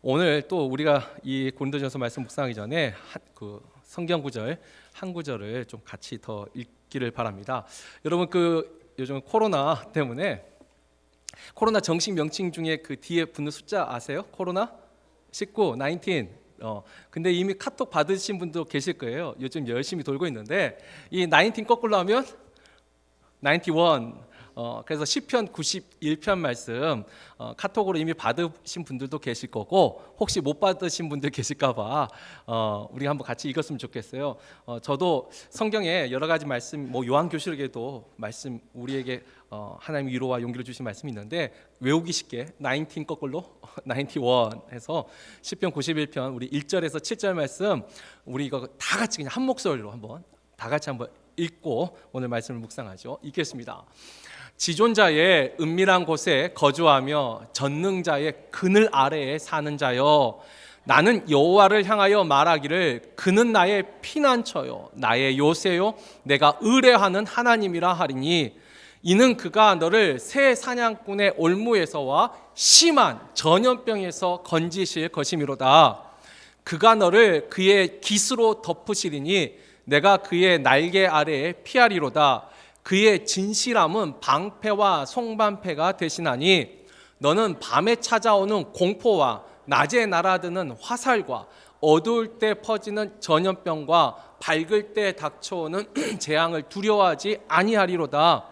오늘 또 우리가 이 고린도전서 말씀 묵상하기 전에 그 성경 구절 한 구절을 좀 같이 더 읽기를 바랍니다. 여러분 요즘 코로나 때문에 코로나 정식 명칭 중에 그 뒤에 붙는 숫자 아세요? 코로나 19, 19. 근데 이미 카톡 받으신 분도 계실 거예요. 요즘 열심히 돌고 있는데 이 19 거꾸로 하면 91. 그래서 시편 91편 말씀 카톡으로 이미 받으신 분들도 계실 거고 혹시 못 받으신 분들 계실까봐 우리 한번 같이 읽었으면 좋겠어요. 저도 성경에 여러 가지 말씀, 요한교실에게도 말씀 우리에게 하나님 위로와 용기를 주신 말씀이 있는데 외우기 쉽게 19 거꾸로 91 해서 시편 91편 우리 1절에서 7절 말씀 우리 이거 다 같이 그냥 한 목소리로 한번 다 같이 한번 읽고 오늘 말씀을 묵상하죠. 읽겠습니다. 지존자의 은밀한 곳에 거주하며 전능자의 그늘 아래에 사는 자여, 나는 여호와를 향하여 말하기를 그는 나의 피난처요 나의 요새요 내가 의뢰하는 하나님이라 하리니, 이는 그가 너를 새 사냥꾼의 올무에서와 심한 전염병에서 건지실 것이미로다. 그가 너를 그의 깃으로 덮으시리니 내가 그의 날개 아래에 피하리로다. 그의 진실함은 방패와 송방패가 되시나니, 너는 밤에 찾아오는 공포와 낮에 날아드는 화살과 어두울 때 퍼지는 전염병과 밝을 때 닥쳐오는 재앙을 두려워하지 아니하리로다.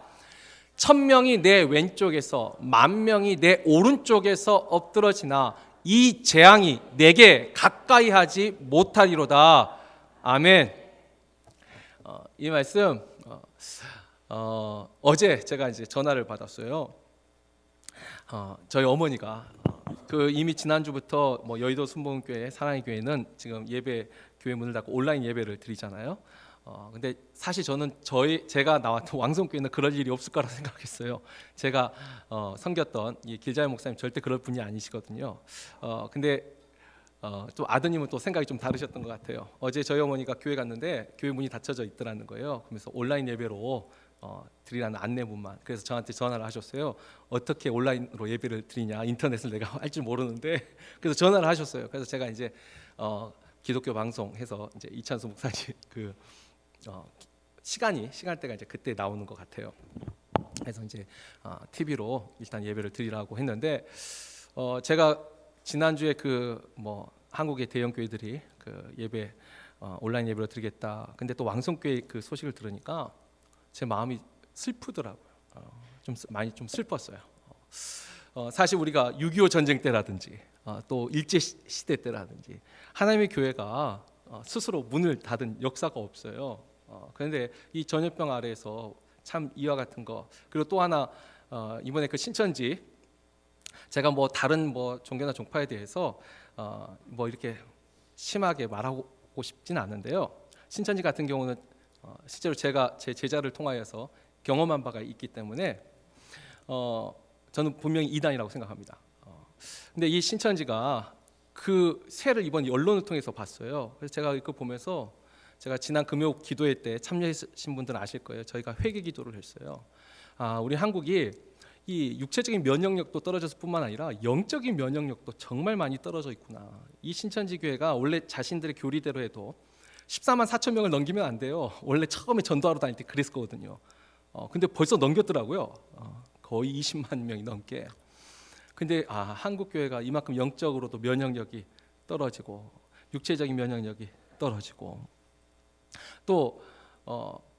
1000명이 내 왼쪽에서 10,000명이 내 오른쪽에서 엎드러지나 이 재앙이 내게 가까이 하지 못하리로다. 아멘. 이 말씀 어제 제가 이제 전화를 받았어요. 저희 어머니가 이미 지난주부터 여의도 순복음교회 사랑의 교회는 지금 예배 교회 문을 닫고 온라인 예배를 드리잖아요. 근데 사실 저는 제가 나왔던 왕성교회는 그럴 일이 없을 거라 생각했어요. 제가 섬겼던 이 길자의 목사님 절대 그럴 분이 아니시거든요. 근데 또 아드님은 또 생각이 좀 다르셨던 것 같아요. 어제 저희 어머니가 교회 갔는데 교회 문이 닫혀져 있더라는 거예요. 그래서 온라인 예배로 드리라는 안내문만. 그래서 저한테 전화를 하셨어요. 어떻게 온라인으로 예배를 드리냐, 인터넷을 내가 할 줄 모르는데. 그래서 전화를 하셨어요. 그래서 제가 이제 기독교 방송해서 이제 이찬수 목사님 시간대가 이제 그때 나오는 것 같아요. 그래서 이제 TV로 일단 예배를 드리라고 했는데 제가 지난주에 한국의 대형 교회들이 예배 온라인 예배로 드리겠다. 근데 또 왕성교회 그 소식을 들으니까 제 마음이 슬프더라고요. 많이 좀 슬펐어요. 사실 우리가 6.25 전쟁 때라든지 또 일제 시대 때라든지 하나님의 교회가 스스로 문을 닫은 역사가 없어요. 그런데 이 전염병 아래에서 참 이와 같은 거, 그리고 또 하나 이번에 그 신천지, 제가 다른 종교나 종파에 대해서 이렇게 심하게 말하고 싶진 않은데요. 신천지 같은 경우는 실제로 제가 제 제자를 통하여서 경험한 바가 있기 때문에 저는 분명히 이단이라고 생각합니다. 근데 이 신천지가 그 세를 이번 언론을 통해서 봤어요. 그래서 제가 이거 보면서, 제가 지난 금요 기도회 때 참여하신 분들은 아실 거예요. 저희가 회개 기도를 했어요. 우리 한국이 이 육체적인 면역력도 떨어졌을 뿐만 아니라 영적인 면역력도 정말 많이 떨어져 있구나. 이 신천지 교회가 원래 자신들의 교리대로 해도 14만 4천 명을 넘기면 안 돼요. 원래 처음에 전도하러 다닐 때 그랬거든요. 근데 벌써 넘겼더라고요. 거의 20만 명이 넘게. 근데 한국 교회가 이만큼 영적으로도 면역력이 떨어지고 육체적인 면역력이 떨어지고, 또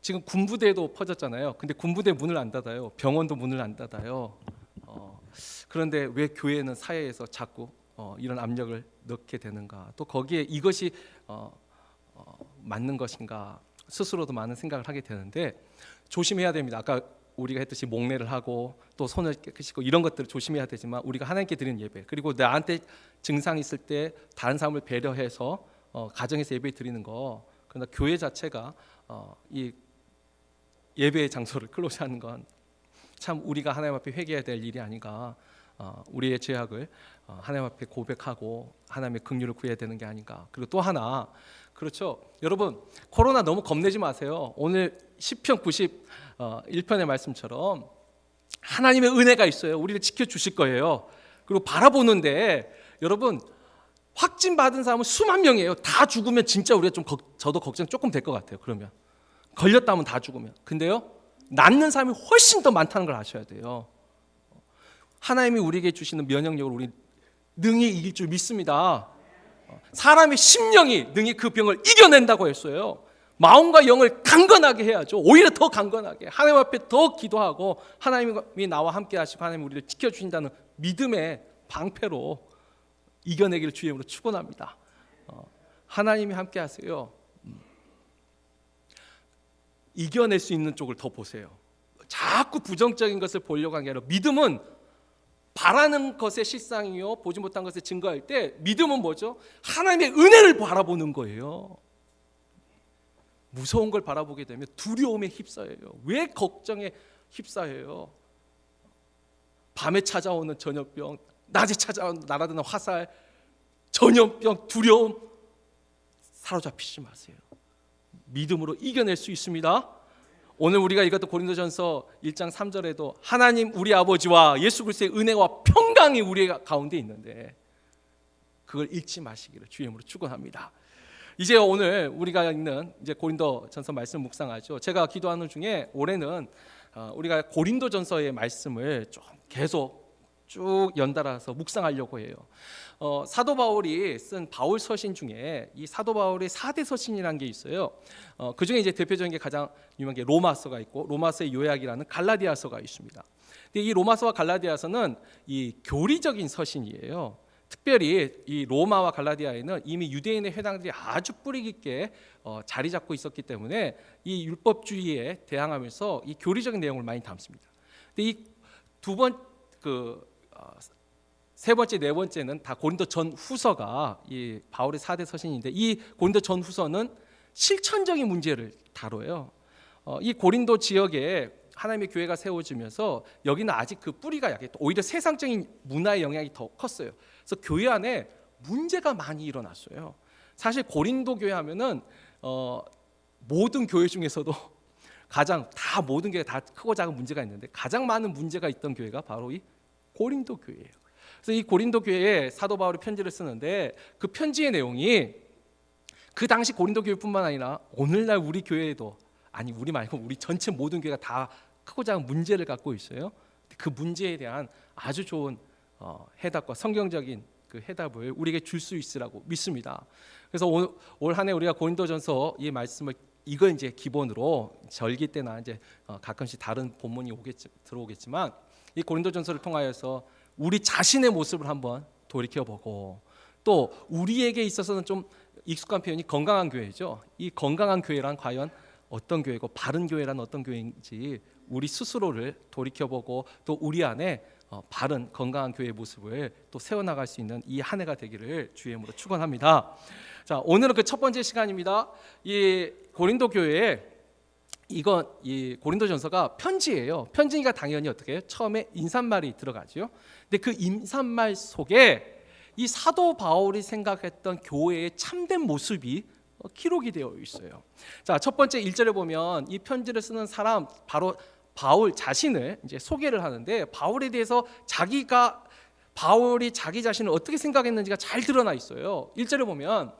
지금 군부대도 퍼졌잖아요. 근데 군부대 문을 안 닫아요. 병원도 문을 안 닫아요. 그런데 왜 교회는 사회에서 자꾸 이런 압력을 넣게 되는가? 또 거기에 이것이 맞는 것인가? 스스로도 많은 생각을 하게 되는데 조심해야 됩니다. 아까 우리가 했듯이 목례를 하고 또 손을 깨끗이 씻고 이런 것들을 조심해야 되지만, 우리가 하나님께 드리는 예배, 그리고 나한테 증상이 있을 때 다른 사람을 배려해서 가정에서 예배 드리는 거, 그러나 교회 자체가 이 예배의 장소를 클로즈하는 건 참 우리가 하나님 앞에 회개해야 될 일이 아닌가. 우리의 죄악을 하나님 앞에 고백하고 하나님의 긍휼을 구해야 되는 게 아닌가. 그리고 또 하나, 그렇죠, 여러분, 코로나 너무 겁내지 마세요. 오늘 시편 91편의 말씀처럼 하나님의 은혜가 있어요. 우리를 지켜주실 거예요. 그리고 바라보는데 여러분 확진 받은 사람은 수만 명이에요. 다 죽으면 진짜 우리가 저도 걱정 조금 될 것 같아요. 그러면 걸렸다면 다 죽으면. 근데요, 낫는 사람이 훨씬 더 많다는 걸 아셔야 돼요. 하나님이 우리에게 주시는 면역력을 우리 능히 이길 줄 믿습니다. 사람의 심령이 능히 그 병을 이겨낸다고 했어요. 마음과 영을 강건하게 해야죠. 오히려 더 강건하게 하나님 앞에 더 기도하고 하나님이 나와 함께 하시고 하나님이 우리를 지켜주신다는 믿음의 방패로 이겨내기를 주의 이름으로 축원합니다. 하나님이 함께 하세요. 이겨낼 수 있는 쪽을 더 보세요. 자꾸 부정적인 것을 보려고 하는 게 아니라 믿음은 바라는 것의 실상이요 보지 못한 것을 증거할 때 믿음은 뭐죠? 하나님의 은혜를 바라보는 거예요. 무서운 걸 바라보게 되면 두려움에 휩싸여요. 왜 걱정에 휩싸여요? 밤에 찾아오는 전염병, 낮에 찾아오는 날아드는 화살, 전염병, 두려움 사로잡히지 마세요. 믿음으로 이겨낼 수 있습니다. 오늘 우리가 읽었던 고린도전서 1장 3절에도 하나님 우리 아버지와 예수 그리스도의 은혜와 평강이 우리 가운데 있는데 그걸 잊지 마시기를 주의 이름으로 축원합니다. 이제 오늘 우리가 읽는 이제 고린도전서 말씀 묵상하죠. 제가 기도하는 중에 올해는 우리가 고린도전서의 말씀을 좀 계속 쭉 연달아서 묵상하려고 해요. 사도 바울이 쓴 바울 서신 중에 이 사도 바울의 4대 서신이라는 게 있어요. 그 중에 이제 대표적인 게 가장 유명한 게 로마서가 있고 로마서의 요약이라는 갈라디아서가 있습니다. 근데 이 로마서와 갈라디아서는 이 교리적인 서신이에요. 특별히 이 로마와 갈라디아에는 이미 유대인의 회당들이 아주 뿌리 깊게 자리 잡고 있었기 때문에 이 율법주의에 대항하면서 이 교리적인 내용을 많이 담습니다. 근데 이 세 번째, 네 번째는 다 고린도 전후서가 이 바울의 4대 서신인데 이 고린도 전후서는 실천적인 문제를 다뤄요. 이 고린도 지역에 하나님의 교회가 세워지면서 여기는 아직 그 뿌리가 약해 오히려 세상적인 문화의 영향이 더 컸어요. 그래서 교회 안에 문제가 많이 일어났어요. 사실 고린도 교회 하면은 모든 교회 중에서도 모든 교회 다 크고 작은 문제가 있는데 가장 많은 문제가 있던 교회가 바로 이 고린도 교회예요. 그래서 이 고린도 교회에 사도 바울이 편지를 쓰는데 그 편지의 내용이 그 당시 고린도 교회뿐만 아니라 오늘날 우리 교회에도 아니 우리 말고 우리 전체 모든 교회가 다 크고 작은 문제를 갖고 있어요. 그 문제에 대한 아주 좋은 해답과 성경적인 그 해답을 우리에게 줄 수 있으라고 믿습니다. 그래서 올 한 해 우리가 고린도전서 이 말씀을 이거 이제 기본으로 절기 때나 이제 가끔씩 다른 본문이 들어오겠지만 이 고린도전서를 통하여서 우리 자신의 모습을 한번 돌이켜보고 또 우리에게 있어서는 좀 익숙한 표현이 건강한 교회죠. 이 건강한 교회란 과연 어떤 교회고 바른 교회란 어떤 교회인지 우리 스스로를 돌이켜보고 또 우리 안에 바른 건강한 교회의 모습을 또 세워나갈 수 있는 이 한 해가 되기를 주의 이름으로 축원합니다. 자, 오늘은 그 첫 번째 시간입니다. 이 고린도 교회에 이 고린도전서가 편지예요. 편지니까 당연히 어떻게 해요? 처음에 인사말이 들어가죠. 근데 그 인사말 속에 이 사도 바울이 생각했던 교회의 참된 모습이 기록이 되어 있어요. 자, 첫 번째 1절에 보면 이 편지를 쓰는 사람 바로 바울 자신을 이제 소개를 하는데 바울에 대해서 바울이 자기 자신을 어떻게 생각했는지가 잘 드러나 있어요. 1절에 보면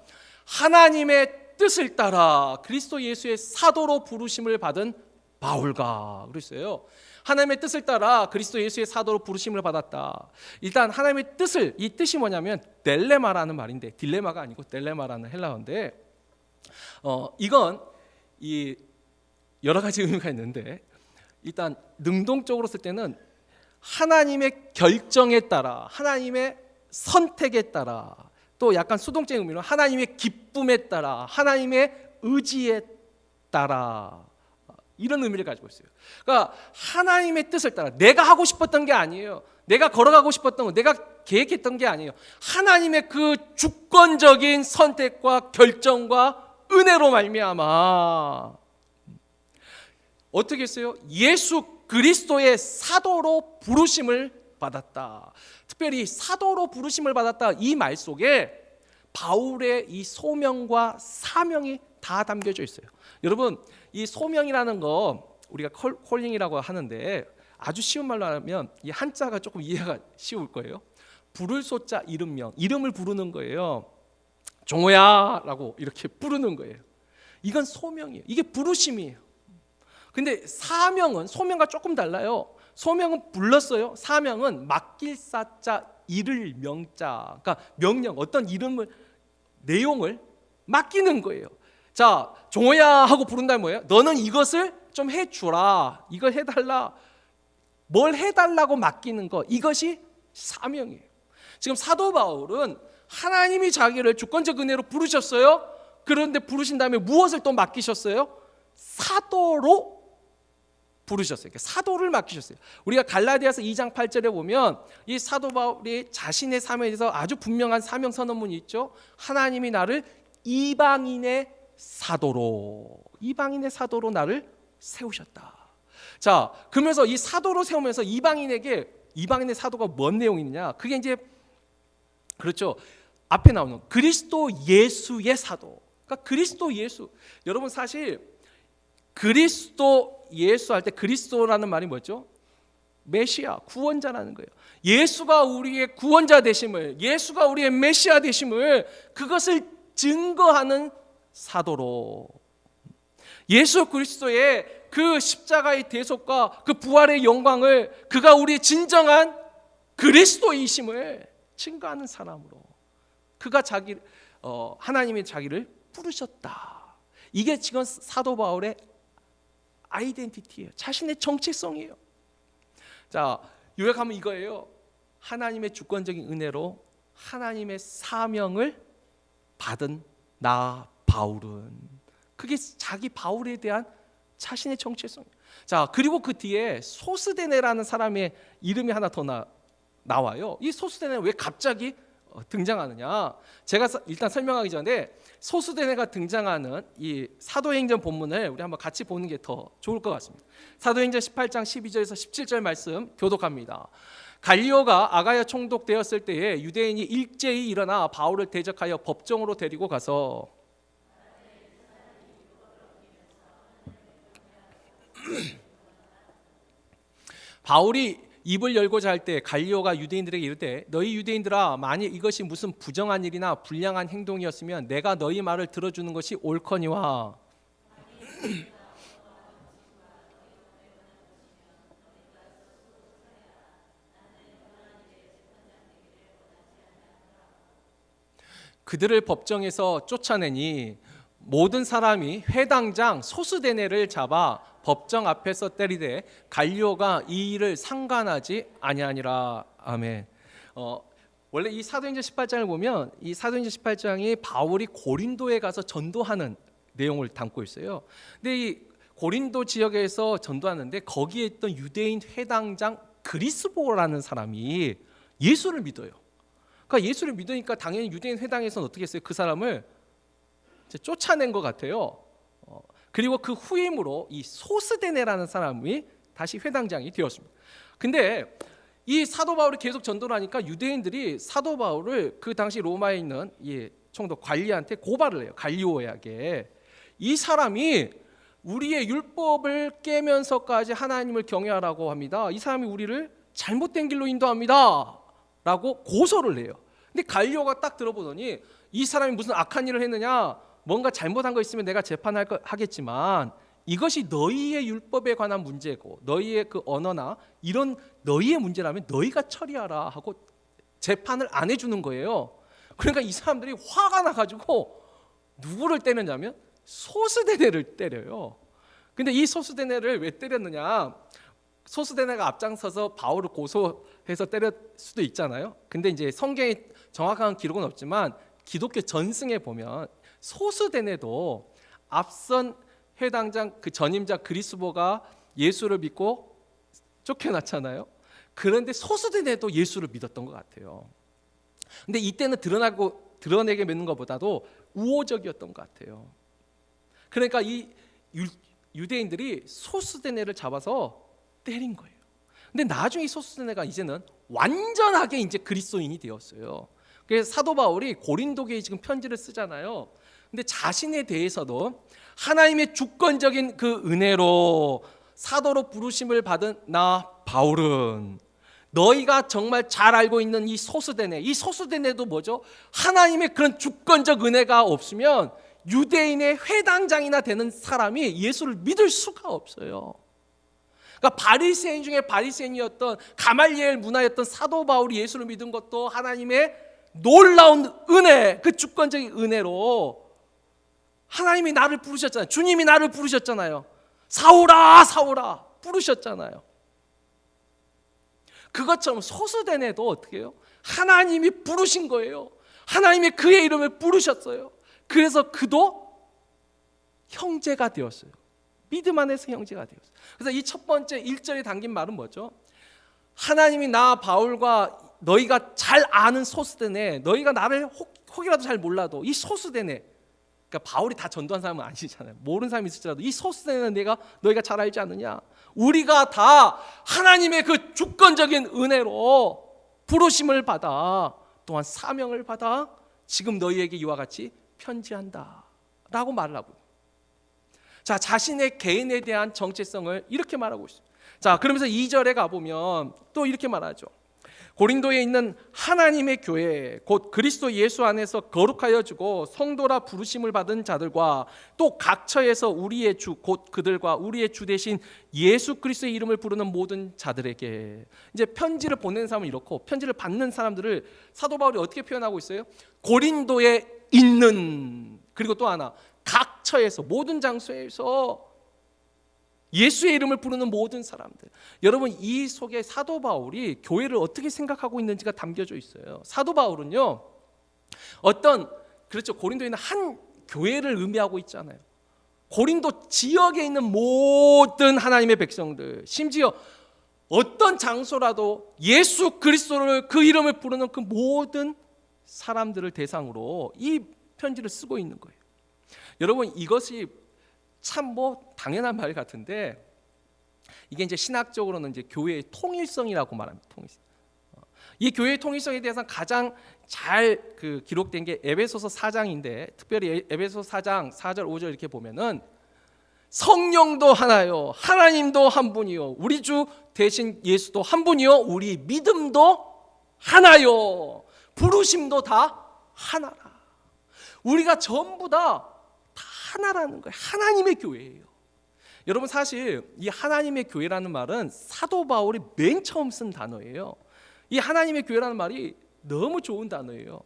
하나님의 뜻을 따라 그리스도 예수의 사도로 부르심을 받은 바울과 그랬어요. 하나님의 뜻을 따라 그리스도 예수의 사도로 부르심을 받았다. 일단 하나님의 뜻을 이 뜻이 뭐냐면 딜레마라는 말인데 딜레마가 아니고 딜레마라는 헬라어인데 이건 이 여러 가지 의미가 있는데 일단 능동적으로 쓸 때는 하나님의 결정에 따라 하나님의 선택에 따라 또 약간 수동적인 의미로 하나님의 기쁨에 따라 하나님의 의지에 따라 이런 의미를 가지고 있어요. 그러니까 하나님의 뜻을 따라 내가 하고 싶었던 게 아니에요. 내가 걸어가고 싶었던 거 내가 계획했던 게 아니에요. 하나님의 그 주권적인 선택과 결정과 은혜로 말미암아 어떻게 했어요? 예수 그리스도의 사도로 부르심을 받았다. 특별히 사도로 부르심을 받았다 이 말 속에 바울의 이 소명과 사명이 다 담겨져 있어요. 여러분 이 소명이라는 거 우리가 콜링이라고 하는데 아주 쉬운 말로 하면 이 한자가 조금 이해가 쉬울 거예요. 부를 소자 이름명, 이름을 부르는 거예요. 종호야라고 이렇게 부르는 거예요. 이건 소명이에요. 이게 부르심이에요. 근데 사명은 소명과 조금 달라요. 소명은 불렀어요. 사명은 맡길 사자 이를 명자. 그러니까 명령, 어떤 이름을, 내용을 맡기는 거예요. 자, 종호야 하고 부른다면 뭐예요? 너는 이것을 좀 해주라. 이걸 해달라. 뭘 해달라고 맡기는 거, 이것이 사명이에요. 지금 사도 바울은 하나님이 자기를 주권적 은혜로 부르셨어요. 그런데 부르신 다음에 무엇을 또 맡기셨어요? 사도로 부르셨어요. 그러니까 사도를 맡기셨어요. 우리가 갈라디아서 2장 8절에 보면 이 사도 바울이 자신의 사명에 대해서 아주 분명한 사명 선언문이 있죠. 하나님이 나를 이방인의 사도로 나를 세우셨다. 자, 그러면서 이 사도로 세우면서 이방인의 사도가 뭔 내용이냐? 그게 이제 그렇죠. 앞에 나오는 그리스도 예수의 사도. 그러니까 그리스도 예수. 여러분 사실 그리스도 예수 할 때 그리스도라는 말이 뭐죠? 메시아, 구원자라는 거예요. 예수가 우리의 구원자 되심을, 예수가 우리의 메시아 되심을, 그것을 증거하는 사도로, 예수 그리스도의 그 십자가의 대속과 그 부활의 영광을, 그가 우리의 진정한 그리스도이심을 증거하는 사람으로, 그가 하나님이 자기를 부르셨다. 이게 지금 사도 바울의 아이덴티티예요. 자신의 정체성이에요. 자, 요약하면 이거예요. 하나님의 주권적인 은혜로 하나님의 사명을 받은 나 바울은, 그게 자기 바울에 대한 자신의 정체성이에요. 자, 그리고 그 뒤에 소스데네라는 사람의 이름이 하나 더 나와요. 이 소스데네는 왜 갑자기 등장하느냐? 제가 일단 설명하기 전에 소스데네가 등장하는 이 사도행전 본문을 우리 한번 같이 보는 게 더 좋을 것 같습니다. 사도행전 18장 12절에서 17절 말씀 교독합니다. 갈리오가 아가야 총독되었을 때에 유대인이 일제히 일어나 바울을 대적하여 법정으로 데리고 가서 바울이 입을 열고자 할 때 갈리오가 유대인들에게 이르되 너희 유대인들아, 만일 이것이 무슨 부정한 일이나 불량한 행동이었으면 내가 너희 말을 들어주는 것이 옳거니와 그들을 법정에서 쫓아내니 모든 사람이 회당장 소스데네를 잡아 법정 앞에서 때리되 갈리오가 이 일을 상관하지 아니하니라. 아멘. 원래 이 사도행전 18장을 보면 이 사도행전 18장이 바울이 고린도에 가서 전도하는 내용을 담고 있어요. 근데 이 고린도 지역에서 전도하는데 거기에 있던 유대인 회당장 그리스보라는 사람이 예수를 믿어요. 그러니까 예수를 믿으니까 당연히 유대인 회당에서는 어떻게 했어요? 그 사람을 쫓아낸 것 같아요. 그리고 그 후임으로 이 소스데네라는 사람이 다시 회당장이 되었습니다. 근데 이 사도 바울이 계속 전도를 하니까 유대인들이 사도 바울을 그 당시 로마에 있는 이 총독 관리한테 고발을 해요. 갈리오에게. 이 사람이 우리의 율법을 깨면서까지 하나님을 경외하라고 합니다. 이 사람이 우리를 잘못된 길로 인도합니다. 라고 고소를 해요. 근데 갈리오가 딱 들어보더니 이 사람이 무슨 악한 일을 했느냐, 뭔가 잘못한 거 있으면 내가 재판하겠지만 이것이 너희의 율법에 관한 문제고 너희의 그 언어나 이런 너희의 문제라면 너희가 처리하라 하고 재판을 안 해주는 거예요. 그러니까 이 사람들이 화가 나가지고 누구를 때렸냐면 소스데네를 때려요. 근데 이 소스데네를 왜 때렸느냐, 소스데네가 앞장서서 바울을 고소해서 때렸을 수도 있잖아요. 근데 이제 성경에 정확한 기록은 없지만 기독교 전승에 보면 소스데네도 앞선 회당장 그 전임자 그리스보가 예수를 믿고 쫓겨났잖아요. 그런데 소스데네도 예수를 믿었던 것 같아요. 근데 이때는 드러내게 믿는 것보다도 우호적이었던 것 같아요. 그러니까 이 유대인들이 소스데네를 잡아서 때린 거예요. 근데 나중에 소스데네가 이제는 완전하게 이제 그리스도인이 되었어요. 그래서 사도 바울이 고린도교에 지금 편지를 쓰잖아요. 근데 자신에 대해서도 하나님의 주권적인 그 은혜로 사도로 부르심을 받은 나 바울은 너희가 정말 잘 알고 있는 이 소수대네, 이 소수대네도 뭐죠? 하나님의 그런 주권적 은혜가 없으면 유대인의 회당장이나 되는 사람이 예수를 믿을 수가 없어요. 그러니까 바리새인 중에 바리새인이었던 가말리엘 문화였던 사도 바울이 예수를 믿은 것도 하나님의 놀라운 은혜, 그 주권적인 은혜로 하나님이 나를 부르셨잖아요. 주님이 나를 부르셨잖아요. 사울아 사울아 부르셨잖아요. 그것처럼 소수대네도 어떻게 해요? 하나님이 부르신 거예요. 하나님이 그의 이름을 부르셨어요. 그래서 그도 형제가 되었어요. 믿음 안에서 형제가 되었어요. 그래서 이 첫 번째 1절에 담긴 말은 뭐죠? 하나님이 나 바울과 너희가 잘 아는 소수대네, 너희가 나를 혹이라도 잘 몰라도 이 소수대네, 그러니까 바울이 다 전도한 사람은 아니잖아요. 모르는 사람이 있을지라도 이 소수대는 너희가 잘 알지 않느냐? 우리가 다 하나님의 그 주권적인 은혜로 부르심을 받아 또한 사명을 받아 지금 너희에게 이와 같이 편지한다 라고 말을 하고, 자, 자신의 개인에 대한 정체성을 이렇게 말하고 있어요. 자, 그러면서 2절에 가보면 또 이렇게 말하죠. 고린도에 있는 하나님의 교회 곧 그리스도 예수 안에서 거룩하여 주고 성도라 부르심을 받은 자들과 또 각처에서 우리의 주 곧 그들과 우리의 주 대신 예수 그리스도의 이름을 부르는 모든 자들에게, 이제 편지를 보내는 사람은 이렇고 편지를 받는 사람들을 사도 바울이 어떻게 표현하고 있어요? 고린도에 있는, 그리고 또 하나 각처에서, 모든 장소에서 예수의 이름을 부르는 모든 사람들. 여러분, 이 속에 사도 바울이 교회를 어떻게 생각하고 있는지가 담겨져 있어요. 사도 바울은요, 그렇죠, 고린도에 있는 한 교회를 의미하고 있잖아요. 고린도 지역에 있는 모든 하나님의 백성들, 심지어 어떤 장소라도 예수 그리스도를, 그 이름을 부르는 그 모든 사람들을 대상으로 이 편지를 쓰고 있는 거예요. 여러분, 이것이 참 당연한 말 같은데, 이게 이제 신학적으로는 이제 교회의 통일성이라고 말합니다. 통일성. 이 교회의 통일성에 대해서 가장 잘 기록된 게 에베소서 4장인데, 특별히 에베소서 4장 4절 5절 이렇게 보면은 성령도 하나요, 하나님도 한 분이요, 우리 주 대신 예수도 한 분이요, 우리 믿음도 하나요, 부르심도 다 하나라. 우리가 전부 다 하나라는 거예요. 하나님의 교회예요. 여러분, 사실 이 하나님의 교회라는 말은 사도 바울이 맨 처음 쓴 단어예요. 이 하나님의 교회라는 말이 너무 좋은 단어예요.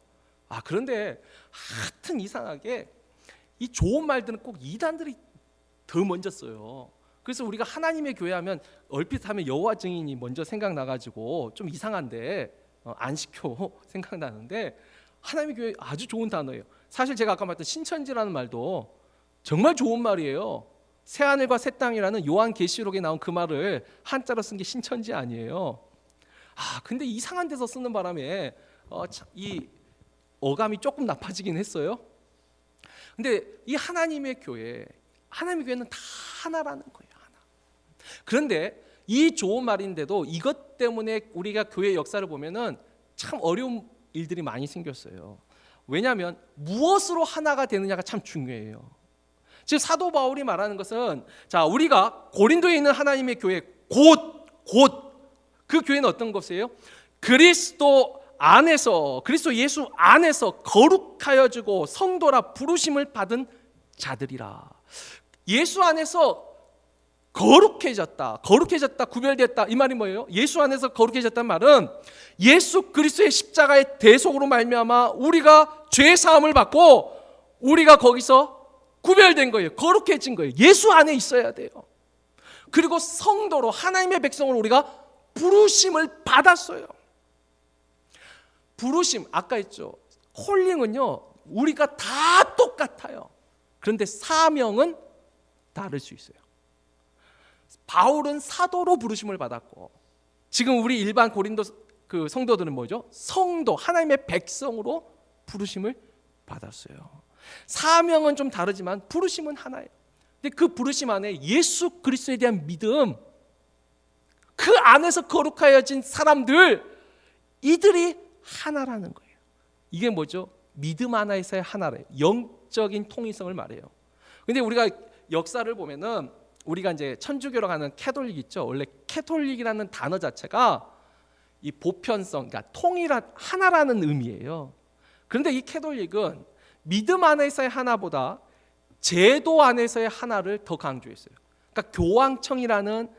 그런데 하여튼 이상하게 이 좋은 말들은 꼭 이단들이 더 먼저 써요. 그래서 우리가 하나님의 교회 하면 얼핏 하면 여호와 증인이 먼저 생각나가지고 좀 이상한데, 안식교 생각나는데, 하나님의 교회 아주 좋은 단어예요. 사실 제가 아까 말했던 신천지라는 말도 정말 좋은 말이에요. 새하늘과 새 땅이라는 요한계시록에 나온 그 말을 한자로 쓴 게 신천지 아니에요. 근데 이상한 데서 쓰는 바람에 이 어감이 조금 나빠지긴 했어요. 근데 이 하나님의 교회는 다 하나라는 거예요. 하나. 그런데 이 좋은 말인데도 이것 때문에 우리가 교회 역사를 보면은 참 어려운 일들이 많이 생겼어요. 왜냐하면 무엇으로 하나가 되느냐가 참 중요해요. 지금 사도 바울이 말하는 것은, 자, 우리가 고린도에 있는 하나님의 교회 곧 그 교회는 어떤 것이에요? 그리스도 예수 안에서 거룩하여 주고 성도라 부르심을 받은 자들이라. 예수 안에서 거룩해졌다, 구별됐다, 이 말이 뭐예요? 예수 안에서 거룩해졌다는 말은 예수 그리스도의 십자가의 대속으로 말미암아 우리가 죄 사함을 받고 우리가 거기서 구별된 거예요. 거룩해진 거예요. 예수 안에 있어야 돼요. 그리고 성도로, 하나님의 백성으로 우리가 부르심을 받았어요. 부르심, 아까 했죠. 콜링은요, 우리가 다 똑같아요. 그런데 사명은 다를 수 있어요. 바울은 사도로 부르심을 받았고, 지금 우리 일반 고린도 성도들은 뭐죠? 성도, 하나님의 백성으로 부르심을 받았어요. 사명은 좀 다르지만 부르심은 하나예요. 근데 그 부르심 안에 예수 그리스도에 대한 믿음, 그 안에서 거룩하여진 사람들, 이들이 하나라는 거예요. 이게 뭐죠? 믿음 하나에서의 하나래요. 영적인 통일성을 말해요. 근데 우리가 역사를 보면은, 우리가 이제 천주교로 가는 캐톨릭 있죠. 원래 캐톨릭이라는 단어 자체가 이 보편성, 그러니까 통일한 하나라는 의미예요. 그런데 이 캐톨릭은 믿음 안에서의 하나보다 제도 안에서의 하나를 더 강조했어요. 그러니까 교황청이라는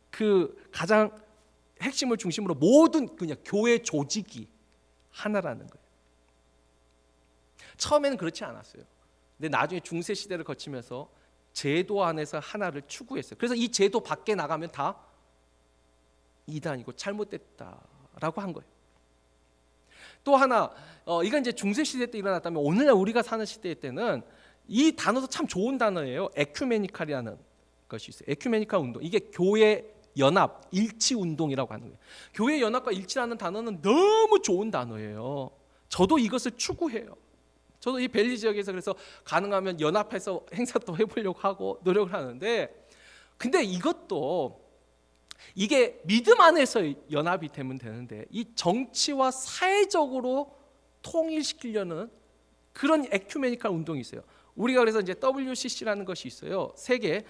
그 가장 핵심을 중심으로 모든 그냥 교회 조직이 하나라는 거예요. 처음에는 그렇지 않았어요. 근데 나중에 중세 시대를 거치면서 제도 안에서 하나를 추구했어요. 그래서 이 제도 밖에 나가면 다 이단이고 잘못됐다라고 한 거예요. 또 하나, 이건 이제 중세 시대 때 일어났다면 오늘날 우리가 사는 시대 때는 이 단어도 참 좋은 단어예요. 에큐메니칼이라는 것이 있어요. 에큐메니칼 운동. 이게 교회 연합, 일치 운동이라고 하는 거예요. 교회 연합과 일치라는 단어는 너무 좋은 단어예요. 저도 이것을 추구해요. 저도 이 벨리 지역에서 그래서 가능하면 연합해서 행사도 해보려고 하고 노력을 하는데, 근데 이것도 이게 믿음 안에서 연합이 되면 되는데 이 정치와 사회적으로 통일시키려는 그런 에큐메니칼 운동이 있어요. 우리가 그래서 이제 WCC라는 것이 있어요. 세계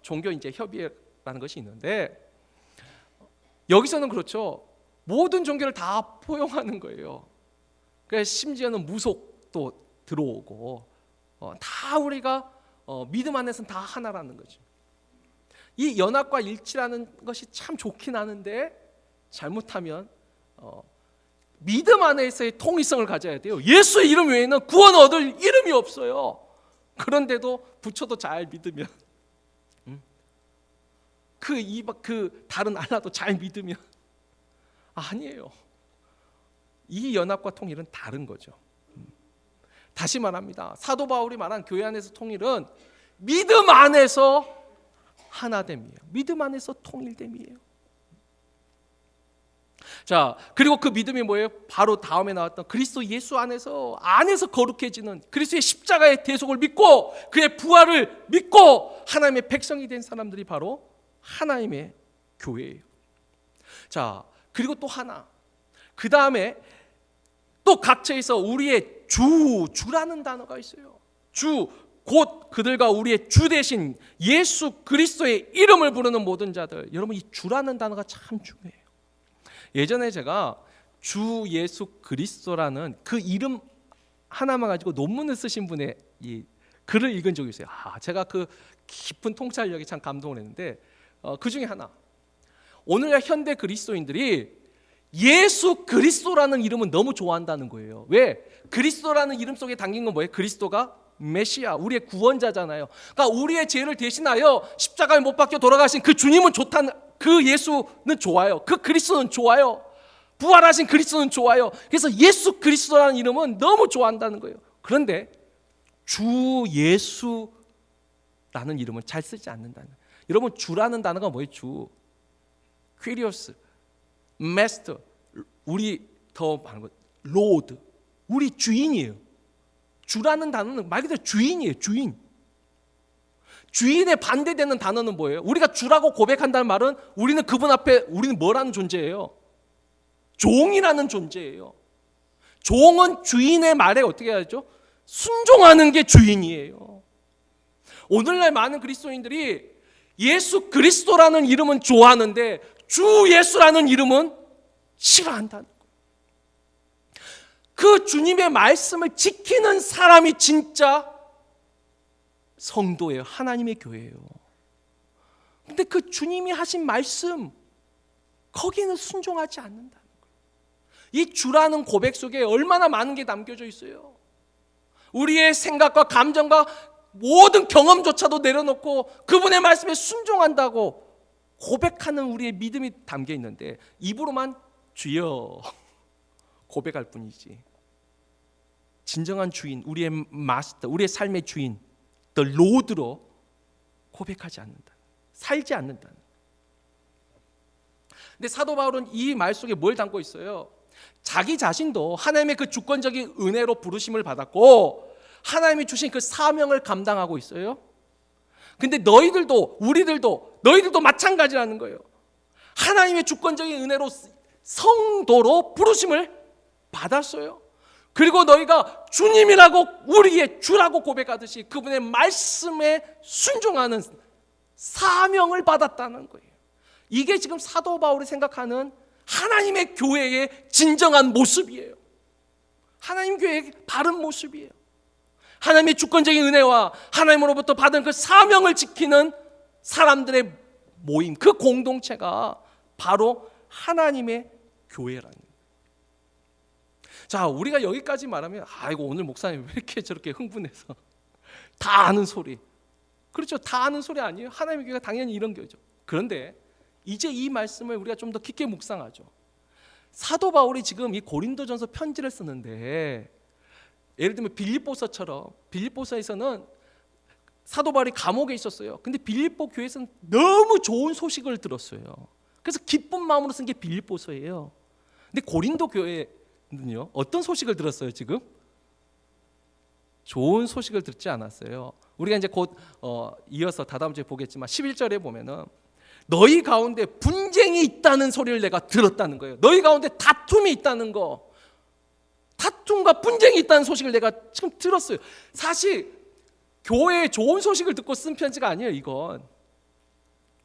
종교 이제 협의회라는 것이 있는데 여기서는 그렇죠. 모든 종교를 다 포용하는 거예요. 그래서 심지어는 무속도 들어오고 다 우리가 믿음 안에서는 다 하나라는 거죠. 이 연합과 일치라는 것이 참 좋긴 하는데 잘못하면 믿음 안에서의 통일성을 가져야 돼요. 예수의 이름 외에는 구원 얻을 이름이 없어요. 그런데도 부처도 잘 믿으면 그 다른 알라도 잘 믿으면 아니에요. 이 연합과 통일은 다른 거죠. 다시 말합니다. 사도 바울이 말한 교회 안에서 통일은 믿음 안에서 하나됨이에요. 믿음 안에서 통일됨이에요. 자, 그리고 그 믿음이 뭐예요? 바로 다음에 나왔던 그리스도 예수 안에서 거룩해지는 그리스도의 십자가의 대속을 믿고 그의 부활을 믿고 하나님의 백성이 된 사람들이 바로 하나님의 교회예요. 자, 그리고 또 하나, 그 다음에 또 각처에서 우리의 주라는 단어가 있어요. 주, 곧 그들과 우리의 주 대신 예수 그리스도의 이름을 부르는 모든 자들. 여러분, 이 주라는 단어가 참 중요해요. 예전에 제가 주 예수 그리스도라는 그 이름 하나만 가지고 논문을 쓰신 분의 이 글을 읽은 적이 있어요. 제가 그 깊은 통찰력에 참 감동을 했는데 그 중에 하나, 오늘날 현대 그리스도인들이 예수 그리스도라는 이름은 너무 좋아한다는 거예요. 왜? 그리스도라는 이름 속에 담긴 건 뭐예요? 그리스도가 메시아, 우리의 구원자잖아요. 그러니까 우리의 죄를 대신하여 십자가에 못 박혀 돌아가신 그 주님은 좋다는, 그 예수는 좋아요. 그 그리스도는 좋아요. 부활하신 그리스도는 좋아요. 그래서 예수 그리스도라는 이름은 너무 좋아한다는 거예요. 그런데 주 예수라는 이름은 잘 쓰지 않는다는 거예요. 여러분, 주라는 단어가 뭐예요? 주, 퀴리오스, 마스터, 우리 더 많은 것, 로드, 우리 주인이에요. 주라는 단어는 말 그대로 주인이에요. 주인. 주인에 반대되는 단어는 뭐예요? 우리가 주라고 고백한다는 말은 우리는 그분 앞에 우리는 뭐라는 존재예요? 종이라는 존재예요. 종은 주인의 말에 어떻게 해야죠? 순종하는 게 주인이에요. 오늘날 많은 그리스도인들이 예수 그리스도라는 이름은 좋아하는데 주 예수라는 이름은 싫어한다는 거예요. 그 주님의 말씀을 지키는 사람이 진짜 성도예요. 하나님의 교회예요. 근데 그 주님이 하신 말씀 거기는 순종하지 않는다는 거예요. 이 주라는 고백 속에 얼마나 많은 게 담겨져 있어요. 우리의 생각과 감정과 모든 경험조차도 내려놓고 그분의 말씀에 순종한다고 고백하는 우리의 믿음이 담겨 있는데 입으로만 주여 고백할 뿐이지 진정한 주인, 우리의 마스터, 우리의 삶의 주인, the Lord로 고백하지 않는다, 살지 않는다. 근데 사도 바울은 이 말 속에 뭘 담고 있어요? 자기 자신도 하나님의 그 주권적인 은혜로 부르심을 받았고 하나님이 주신 그 사명을 감당하고 있어요. 근데 너희들도 마찬가지라는 거예요. 하나님의 주권적인 은혜로 성도로 부르심을 받았어요. 그리고 너희가 주님이라고 우리의 주라고 고백하듯이 그분의 말씀에 순종하는 사명을 받았다는 거예요. 이게 지금 사도 바울이 생각하는 하나님의 교회의 진정한 모습이에요. 하나님 교회의 바른 모습이에요. 하나님의 주권적인 은혜와 하나님으로부터 받은 그 사명을 지키는 사람들의 모임, 그 공동체가 바로 하나님의 교회라는 거예요. 자, 우리가 여기까지 말하면 아이고 오늘 목사님 왜 이렇게 저렇게 흥분해서 다 아는 소리. 그렇죠, 다 아는 소리 아니에요. 하나님의 교회가 당연히 이런 교회죠. 그런데 이제 이 말씀을 우리가 좀 더 깊게 묵상하죠. 사도 바울이 지금 이 고린도전서 편지를 쓰는데, 예를 들면 빌립보서처럼, 빌립보서에서는 사도 바울이 감옥에 있었어요. 근데 빌립보 교회에서는 너무 좋은 소식을 들었어요. 그래서 기쁜 마음으로 쓴 게 빌립보서예요. 근데 고린도 교회는요, 어떤 소식을 들었어요? 지금 좋은 소식을 듣지 않았어요. 우리가 이제 곧 이어서 다다음 주에 보겠지만 11절에 보면은 너희 가운데 분쟁이 있다는 소리를 내가 들었다는 거예요. 너희 가운데 다툼이 있다는 거, 다툼과 분쟁이 있다는 소식을 내가 지금 들었어요. 사실 교회에 좋은 소식을 듣고 쓴 편지가 아니에요. 이건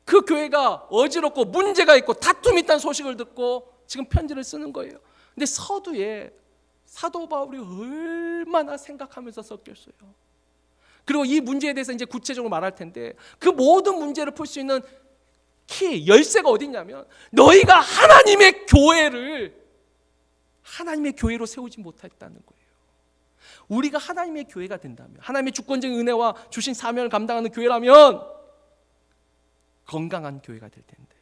그 교회가 어지럽고 문제가 있고 다툼이 있다는 소식을 듣고 지금 편지를 쓰는 거예요. 근데 서두에 사도 바울이 얼마나 생각하면서 썼겠어요. 그리고 이 문제에 대해서 이제 구체적으로 말할 텐데, 그 모든 문제를 풀 수 있는 키, 열쇠가 어디 있냐면 너희가 하나님의 교회로 세우지 못했다는 거예요. 우리가 하나님의 교회가 된다면, 하나님의 주권적인 은혜와 주신 사명을 감당하는 교회라면 건강한 교회가 될 텐데.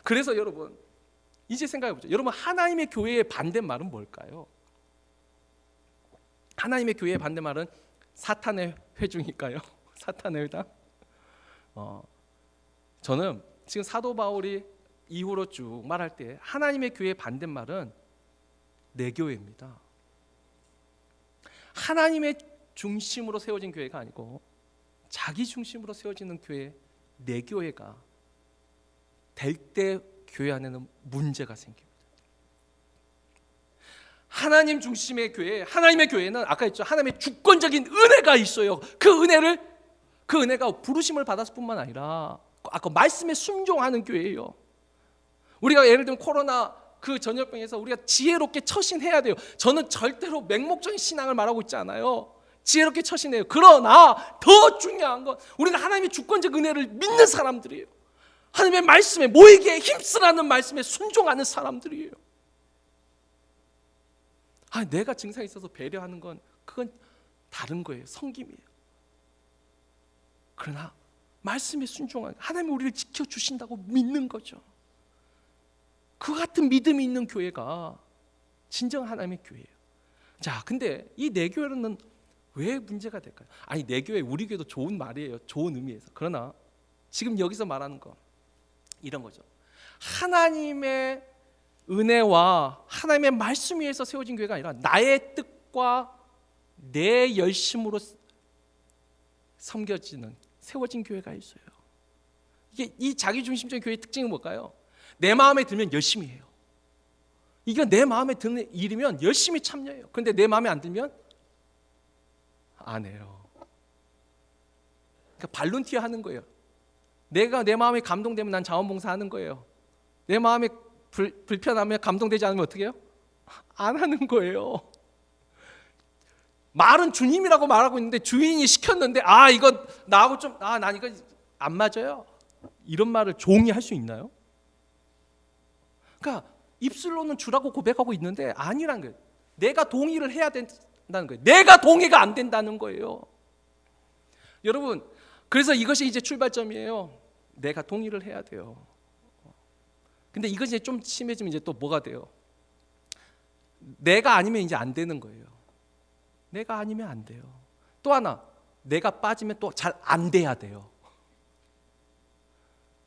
그래서 여러분 이제 생각해보죠. 여러분, 하나님의 교회의 반대말은 뭘까요? 하나님의 교회의 반대말은 사탄의 회중일까요? 사탄의 회당? 저는 지금 사도 바울이 이후로 쭉 말할 때 하나님의 교회의 반대말은 내 교회입니다. 하나님의 중심으로 세워진 교회가 아니고 자기 중심으로 세워지는 교회, 내 교회가 될 때 교회 안에는 문제가 생깁니다. 하나님 중심의 교회, 하나님의 교회는 아까 했죠, 하나님의 주권적인 은혜가 있어요. 그 은혜가 부르심을 받았을 뿐만 아니라 아까 말씀에 순종하는 교회예요. 우리가 예를 들면 코로나 그 전염병에서 우리가 지혜롭게 처신해야 돼요. 저는 절대로 맹목적인 신앙을 말하고 있지 않아요. 지혜롭게 처신해요. 그러나 더 중요한 건 우리가 하나님의 주권적 은혜를 믿는 사람들이에요. 하나님의 말씀에, 모이기에 힘쓰라는 말씀에 순종하는 사람들이에요. 내가 증상이 있어서 배려하는 건 그건 다른 거예요. 섬김이에요. 그러나 말씀에 순종하는, 하나님이 우리를 지켜주신다고 믿는 거죠. 그 같은 믿음이 있는 교회가 진정 하나님의 교회예요. 자, 근데 이 내 교회는 왜 문제가 될까요? 내 교회, 우리 교회도 좋은 말이에요. 좋은 의미에서. 그러나 지금 여기서 말하는 거 이런 거죠. 하나님의 은혜와 하나님의 말씀 위에서 세워진 교회가 아니라 나의 뜻과 내 열심으로 섬겨지는, 세워진 교회가 있어요. 이게 이 자기중심적인 교회의 특징은 뭘까요? 내 마음에 들면 열심히 해요. 이게 내 마음에 드는 일이면 열심히 참여해요. 그런데 내 마음에 안 들면 안 해요. 그러니까 발론티어 하는 거예요. 내가 내 마음에 감동되면 난 자원봉사 하는 거예요. 내 마음에 불편하면, 감동되지 않으면 어떻게 해요? 안 하는 거예요. 말은 주님이라고 말하고 있는데 주인이 시켰는데 이거 나하고 좀 난 이거 안 맞아요. 이런 말을 종이 할 수 있나요? 그러니까 입술로는 주라고 고백하고 있는데 아니란 거예요. 내가 동의를 해야 된다는 거예요. 내가 동의가 안 된다는 거예요. 여러분, 그래서 이것이 이제 출발점이에요. 내가 동의를 해야 돼요. 근데 이것이 좀 심해지면 이제 또 뭐가 돼요? 내가 아니면 이제 안 되는 거예요. 내가 아니면 안 돼요. 또 하나, 내가 빠지면 또 잘 안 돼야 돼요.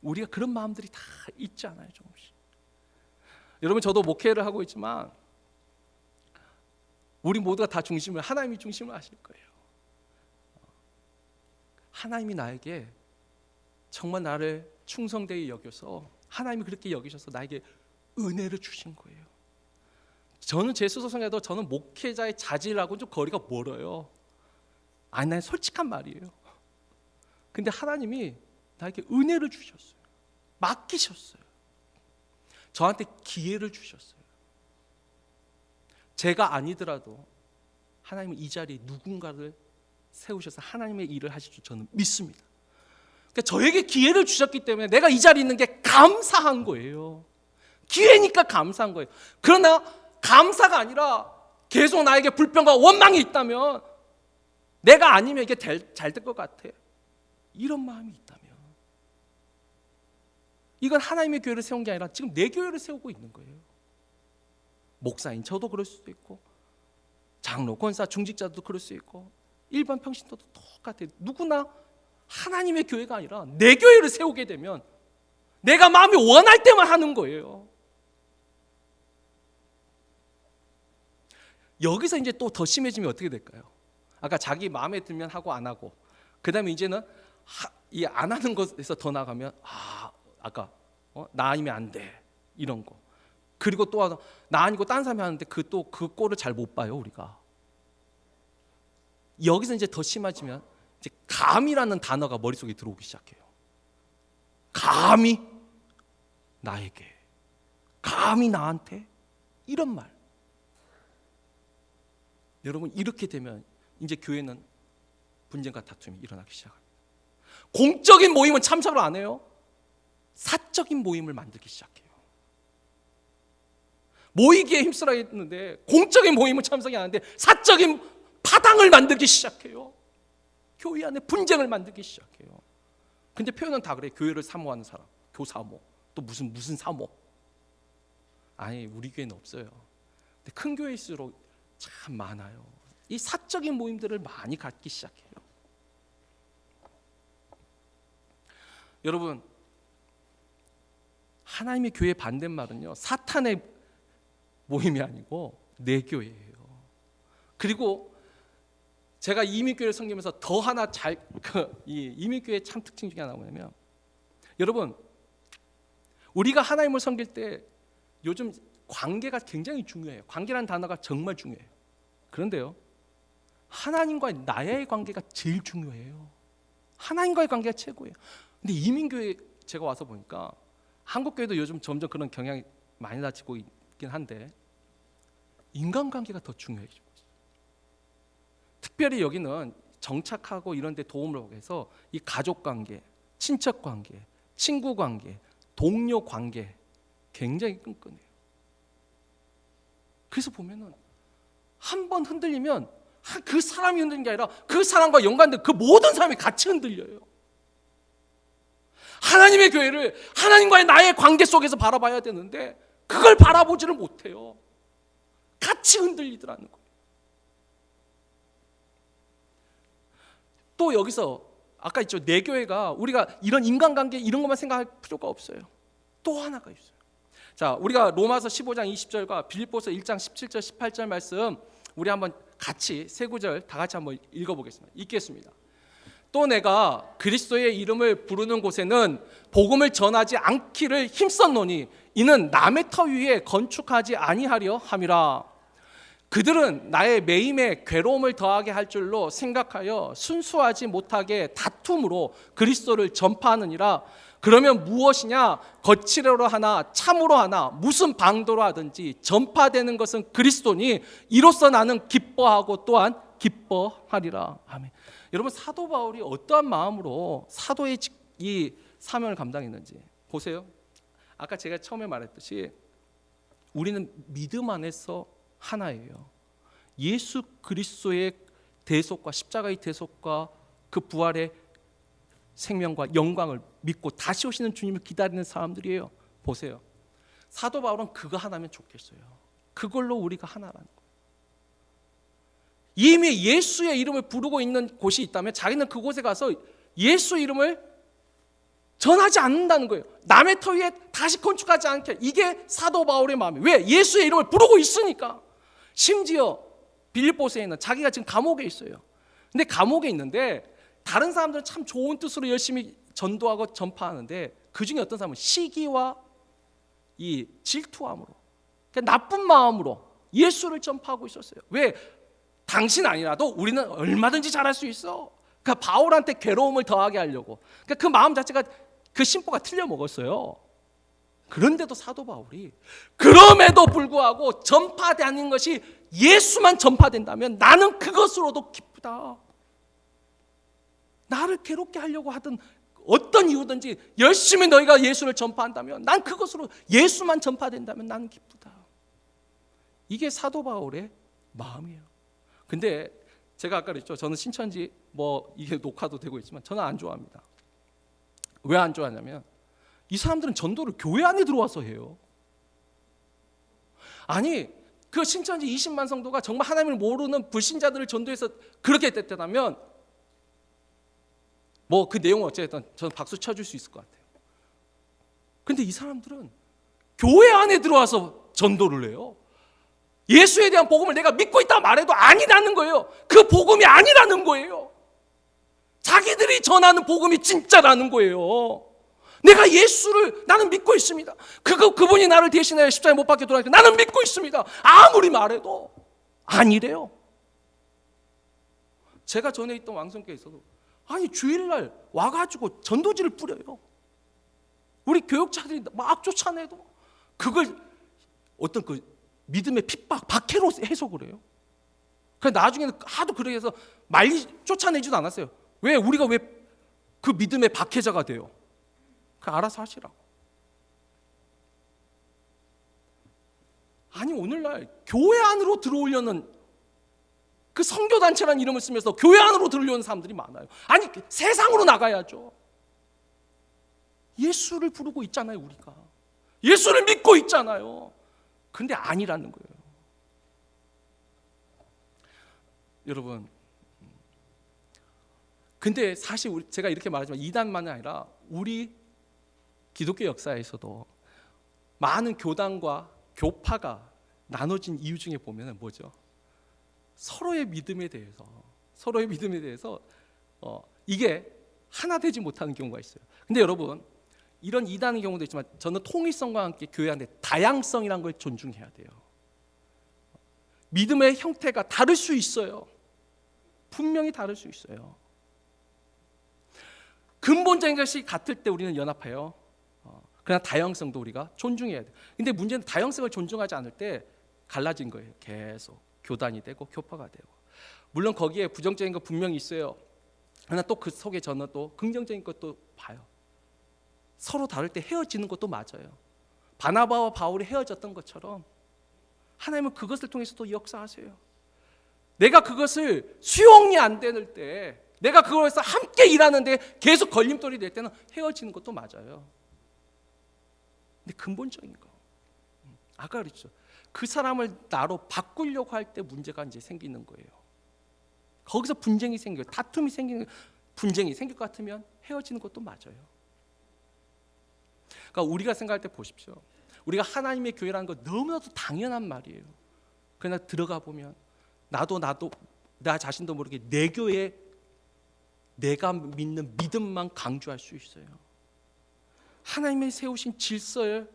우리가 그런 마음들이 다 있지 않아요, 조금씩. 여러분, 저도 목회를 하고 있지만 우리 모두가 다 중심을, 하나님이 중심을 하실 거예요. 하나님이 나에게 정말 나를 충성되게 여겨서, 하나님이 그렇게 여기셔서 나에게 은혜를 주신 거예요. 저는 제 스스로 생각해도 저는 목회자의 자질하고는 좀 거리가 멀어요. 난 솔직한 말이에요. 근데 하나님이 나에게 은혜를 주셨어요. 맡기셨어요. 저한테 기회를 주셨어요. 제가 아니더라도 하나님은 이 자리에 누군가를 세우셔서 하나님의 일을 하실 줄 저는 믿습니다. 그러니까 저에게 기회를 주셨기 때문에 내가 이 자리에 있는 게 감사한 거예요. 기회니까 감사한 거예요. 그러나 감사가 아니라 계속 나에게 불평과 원망이 있다면, 내가 아니면 이게 잘 될 것 같아, 이런 마음이 있다면, 이건 하나님의 교회를 세운 게 아니라 지금 내 교회를 세우고 있는 거예요. 목사인 저도 그럴 수도 있고, 장로, 권사, 중직자도 그럴 수 있고, 일반 평신도도 똑같아요. 누구나 하나님의 교회가 아니라 내 교회를 세우게 되면 내가 마음이 원할 때만 하는 거예요. 여기서 이제 또 더 심해지면 어떻게 될까요? 아까 자기 마음에 들면 하고 안 하고, 그 다음에 이제는 이 안 하는 것에서 더 나가면 아까 나 아니면 안 돼, 이런 거. 그리고 또 나 아니고 딴 사람이 하는데 그 꼴을 잘 못 봐요, 우리가. 여기서 이제 더 심해지면 이제 감이라는 단어가 머릿속에 들어오기 시작해요. 감히 나에게, 감히 나한테, 이런 말. 여러분, 이렇게 되면 이제 교회는 분쟁과 다툼이 일어나기 시작합니다. 공적인 모임은 참석을 안 해요. 사적인 모임을 만들기 시작해요. 모이기에 힘쓰라 했는데 공적인 모임은 참석이 안 하는데 사적인 파당을 만들기 시작해요. 교회 안에 분쟁을 만들기 시작해요. 근데 표현은 다 그래. 교회를 사모하는 사람, 교사모, 또 무슨 사모. 아니, 우리 교회는 없어요. 근데 큰 교회일수록 참 많아요. 이 사적인 모임들을 많이 갖기 시작해요. 여러분, 하나님의 교회 반대말은요, 사탄의 모임이 아니고 내 교회예요. 그리고 제가 이민교회를 섬기면서 더 하나 이 이민교회의 참 특징 중에 하나가 뭐냐면, 여러분, 우리가 하나님을 섬길 때 요즘 관계가 굉장히 중요해요. 관계라는 단어가 정말 중요해요. 그런데요, 하나님과 나의 관계가 제일 중요해요. 하나님과의 관계가 최고예요. 근데 이민교회 제가 와서 보니까 한국교회도 요즘 점점 그런 경향이 많이 나지고 있긴 한데, 인간관계가 더 중요해지고 있어요. 특별히 여기는 정착하고 이런 데 도움을 하기 위해서 이 가족관계, 친척관계, 친구관계, 동료관계 굉장히 끈끈해요. 그래서 보면은 한 번 흔들리면 그 사람이 흔들린 게 아니라 그 사람과 연관된 그 모든 사람이 같이 흔들려요. 하나님의 교회를 하나님과의 나의 관계 속에서 바라봐야 되는데 그걸 바라보지를 못해요. 같이 흔들리더라는 거예요. 또 여기서 아까 있죠, 내 교회가, 우리가 이런 인간관계 이런 것만 생각할 필요가 없어요. 또 하나가 있어요. 자, 우리가 로마서 15장 20절과 빌립보서 1장 17절 18절 말씀 우리 한번 같이 세 구절 다 같이 한번 읽어보겠습니다. 읽겠습니다. 또 내가 그리스도의 이름을 부르는 곳에는 복음을 전하지 않기를 힘썼노니 이는 남의 터 위에 건축하지 아니하려 함이라. 그들은 나의 매임에 괴로움을 더하게 할 줄로 생각하여 순수하지 못하게 다툼으로 그리스도를 전파하느니라. 그러면 무엇이냐? 거칠어로 하나 참으로 하나 무슨 방도로 하든지 전파되는 것은 그리스도니 이로써 나는 기뻐하고 또한 기뻐하리라. 아멘. 여러분, 사도 바울이 어떠한 마음으로 사도의 이 사명을 감당했는지 보세요. 아까 제가 처음에 말했듯이 우리는 믿음 안에서 하나예요. 예수 그리스도의 대속과 십자가의 대속과 그 부활의 생명과 영광을 믿고 다시 오시는 주님을 기다리는 사람들이에요. 보세요. 사도 바울은 그거 하나면 좋겠어요. 그걸로 우리가 하나라는 거예요. 이미 예수의 이름을 부르고 있는 곳이 있다면 자기는 그곳에 가서 예수 이름을 전하지 않는다는 거예요. 남의 터 위에 다시 건축하지 않게. 이게 사도 바울의 마음이에요. 왜? 예수의 이름을 부르고 있으니까. 심지어 빌립보서에 있는, 자기가 지금 감옥에 있어요. 근데 감옥에 있는데 다른 사람들은 참 좋은 뜻으로 열심히 전도하고 전파하는데 그 중에 어떤 사람은 시기와 이 질투함으로, 그러니까 나쁜 마음으로 예수를 전파하고 있었어요. 왜? 당신 아니라도 우리는 얼마든지 잘할 수 있어. 그러니까 바울한테 괴로움을 더하게 하려고. 그러니까 그 마음 자체가, 그 심보가 틀려 먹었어요. 그런데도 사도 바울이 그럼에도 불구하고 전파되는 것이 예수만 전파된다면 나는 그것으로도 기쁘다. 나를 괴롭게 하려고 하든 어떤 이유든지 열심히 너희가 예수를 전파한다면 난 그것으로 예수만 전파된다면 나는 기쁘다. 이게 사도 바울의 마음이에요. 근데 제가 아까 그랬죠. 저는 신천지 이게 녹화도 되고 있지만 저는 안 좋아합니다. 왜 안 좋아하냐면 이 사람들은 전도를 교회 안에 들어와서 해요. 아니 그 신천지 20만 성도가 정말 하나님을 모르는 불신자들을 전도해서 그렇게 됐다면 그 내용은 어쨌든 저는 박수 쳐줄 수 있을 것 같아요. 근데 이 사람들은 교회 안에 들어와서 전도를 해요. 예수에 대한 복음을 내가 믿고 있다 말해도 아니라는 거예요. 그 복음이 아니라는 거예요. 자기들이 전하는 복음이 진짜라는 거예요. 내가 예수를 나는 믿고 있습니다. 그분이 나를 대신해 십자가에 못 박혀 돌아가니까 나는 믿고 있습니다. 아무리 말해도 아니래요. 제가 전에 있던 왕성교회에 있어도 아니 주일날 와가지고 전도지를 뿌려요. 우리 교육자들이 막 쫓아내도 그걸 어떤 그 믿음의 핍박, 박해로 해석을 해요. 그래서 나중에는 하도 그렇게 해서 쫓아내지도 않았어요. 우리가 왜 그 믿음의 박해자가 돼요? 알아서 하시라고. 아니 오늘날 교회 안으로 들어오려는 그 선교단체라는 이름을 쓰면서 교회 안으로 들어오려는 사람들이 많아요. 아니 세상으로 나가야죠. 예수를 부르고 있잖아요. 우리가 예수를 믿고 있잖아요. 근데 아니라는 거예요. 여러분, 근데 사실 제가 이렇게 말하지만 이단만이 아니라 우리 기독교 역사에서도 많은 교단과 교파가 나눠진 이유 중에 보면 뭐죠? 서로의 믿음에 대해서 이게 하나 되지 못하는 경우가 있어요. 근데 여러분, 이런 이단의 경우도 있지만 저는 통일성과 함께 교회 안에 다양성이라는 걸 존중해야 돼요. 믿음의 형태가 다를 수 있어요. 분명히 다를 수 있어요. 근본적인 것이 같을 때 우리는 연합해요. 그러나 다양성도 우리가 존중해야 돼요. 근데 문제는 다양성을 존중하지 않을 때 갈라진 거예요. 계속 교단이 되고 교파가 되고. 물론 거기에 부정적인 거 분명히 있어요. 그러나 또 그 속에 저는 또 긍정적인 것도 봐요. 서로 다를 때 헤어지는 것도 맞아요. 바나바와 바울이 헤어졌던 것처럼 하나님은 그것을 통해서도 역사하세요. 내가 그것을 수용이 안 되는 때, 내가 그것에서 함께 일하는데 계속 걸림돌이 될 때는 헤어지는 것도 맞아요. 근데 근본적인 거, 아까 그랬죠. 그 사람을 나로 바꾸려고 할 때 문제가 이제 생기는 거예요. 거기서 분쟁이 생겨요. 다툼이 생기는, 분쟁이 생길 것 같으면 헤어지는 것도 맞아요. 그러니까 우리가 생각할 때 보십시오. 우리가 하나님의 교회라는 거 너무나도 당연한 말이에요. 그러나 들어가 보면 나도 나 자신도 모르게 내 교회에 내가 믿는 믿음만 강조할 수 있어요. 하나님의 세우신 질서에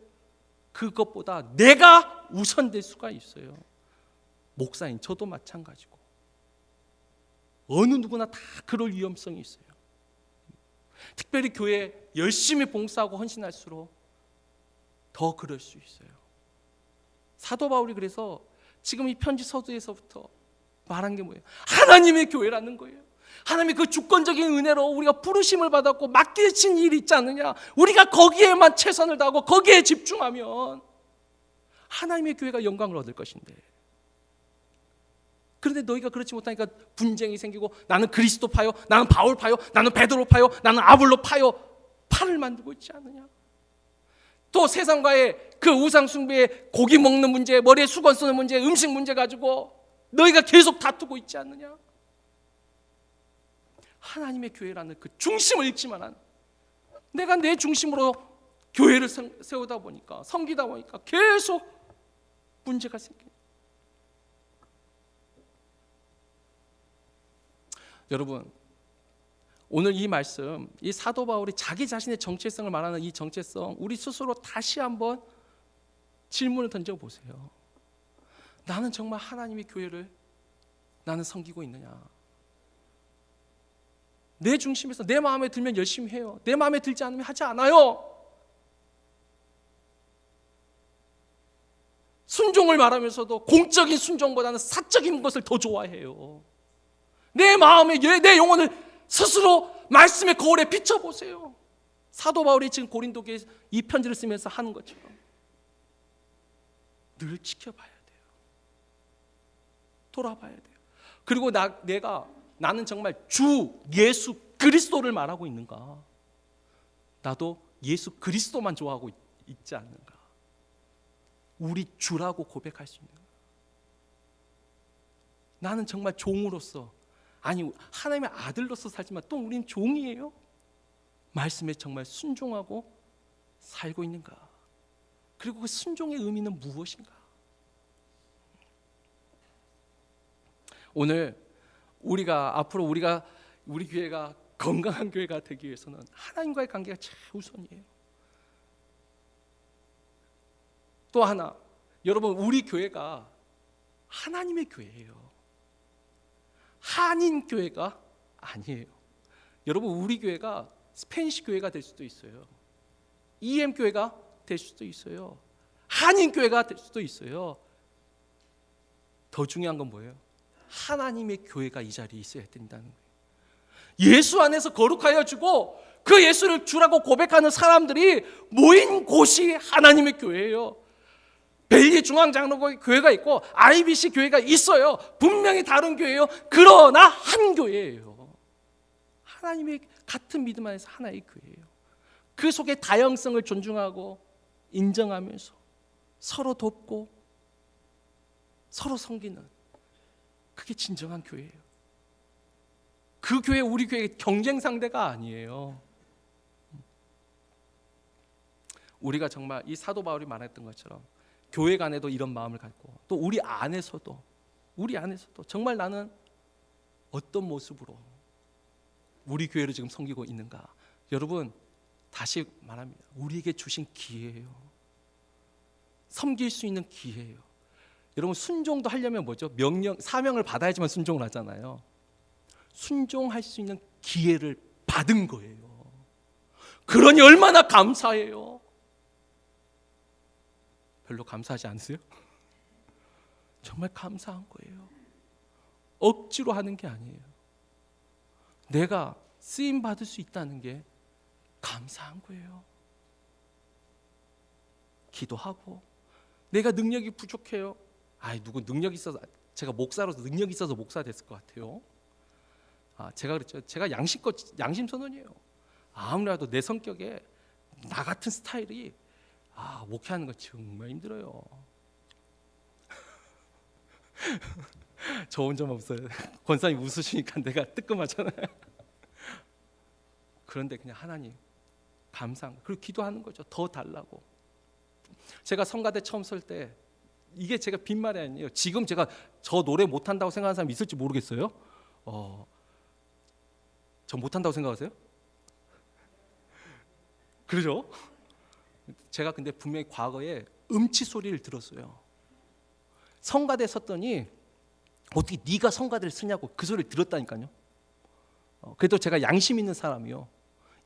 그것보다 내가 우선될 수가 있어요. 목사인 저도 마찬가지고 어느 누구나 다 그럴 위험성이 있어요. 특별히 교회에 열심히 봉사하고 헌신할수록 더 그럴 수 있어요. 사도 바울이 그래서 지금 이 편지 서두에서부터 말한 게 뭐예요? 하나님의 교회라는 거예요. 하나님의 그 주권적인 은혜로 우리가 부르심을 받았고 맡기신 일이 있지 않느냐, 우리가 거기에만 최선을 다하고 거기에 집중하면 하나님의 교회가 영광을 얻을 것인데, 그런데 너희가 그렇지 못하니까 분쟁이 생기고 나는 그리스도 파요, 나는 바울 파요, 나는 베드로 파요, 나는 아볼로 파요, 파를 만들고 있지 않느냐. 또 세상과의 그 우상 숭배의 고기 먹는 문제, 머리에 수건 쓰는 문제, 음식 문제 가지고 너희가 계속 다투고 있지 않느냐. 하나님의 교회라는 그 중심을 잃지만은 내가 내 중심으로 교회를 세우다 보니까, 섬기다 보니까 계속 문제가 생겨요. 여러분, 오늘 이 말씀, 이 사도 바울이 자기 자신의 정체성을 말하는 이 정체성, 우리 스스로 다시 한번 질문을 던져보세요. 나는 정말 하나님의 교회를 나는 섬기고 있느냐? 내 중심에서 내 마음에 들면 열심히 해요. 내 마음에 들지 않으면 하지 않아요. 순종을 말하면서도 공적인 순종보다는 사적인 것을 더 좋아해요. 내 마음에, 내 영혼을 스스로 말씀의 거울에 비춰보세요. 사도 바울이 지금 고린도교에 이 편지를 쓰면서 하는 것처럼 늘 지켜봐야 돼요. 돌아봐야 돼요. 그리고 나는 정말 주 예수 그리스도를 말하고 있는가? 나도 예수 그리스도만 좋아하고 있지 않는가? 우리 주라고 고백할 수 있는가? 나는 정말 종으로서, 아니 하나님의 아들로서 살지만 또 우린 종이에요. 말씀에 정말 순종하고 살고 있는가? 그리고 그 순종의 의미는 무엇인가? 오늘 앞으로 우리 교회가 건강한 교회가 되기 위해서는 하나님과의 관계가 최우선이에요. 또 하나, 여러분, 우리 교회가 하나님의 교회예요. 한인 교회가 아니에요. 여러분, 우리 교회가 스페니시 교회가 될 수도 있어요. EM 교회가 될 수도 있어요. 한인 교회가 될 수도 있어요. 더 중요한 건 뭐예요? 하나님의 교회가 이 자리에 있어야 된다는 거예요. 예수 안에서 거룩하여 주고 그 예수를 주라고 고백하는 사람들이 모인 곳이 하나님의 교회예요. 벨리 중앙장로교회가 있고 IBC 교회가 있어요. 분명히 다른 교회예요. 그러나 한 교회예요. 하나님의 같은 믿음 안에서 하나의 교회예요. 그 속에 다양성을 존중하고 인정하면서 서로 돕고 서로 섬기는, 그게 진정한 교회예요. 그 교회, 우리 교회 경쟁 상대가 아니에요. 우리가 정말 이 사도 바울이 말했던 것처럼 교회 간에도 이런 마음을 갖고, 또 우리 안에서도 정말 나는 어떤 모습으로 우리 교회를 지금 섬기고 있는가? 여러분, 다시 말합니다. 우리에게 주신 기회예요. 섬길 수 있는 기회예요. 여러분, 순종도 하려면 뭐죠? 사명을 받아야지만 순종을 하잖아요. 순종할 수 있는 기회를 받은 거예요. 그러니 얼마나 감사해요. 별로 감사하지 않으세요? 정말 감사한 거예요. 억지로 하는 게 아니에요. 내가 쓰임 받을 수 있다는 게 감사한 거예요. 기도하고, 내가 능력이 부족해요. 누구 능력이 있어서, 제가 목사로서 능력이 있어서 목사 됐을 것 같아요. 제가 그랬죠. 제가 양심 선언이에요. 아무래도 내 성격에 나 같은 스타일이 목회하는 거 정말 힘들어요. 저 혼자만 웃어요. 권사님 웃으시니까 내가 뜨끔하잖아요. 그런데 그냥 하나님 감사한, 그리고 기도하는 거죠. 더 달라고. 제가 성가대 처음 설 때, 이게 제가 빈말이 아니에요. 지금 제가 저 노래 못한다고 생각하는 사람 있을지 모르겠어요. 저 못한다고 생각하세요? 그러죠? 제가 근데 분명히 과거에 음치 소리를 들었어요. 성가대 섰더니 어떻게 네가 성가대를 쓰냐고 그 소리를 들었다니까요. 그래도 제가 양심 있는 사람이요,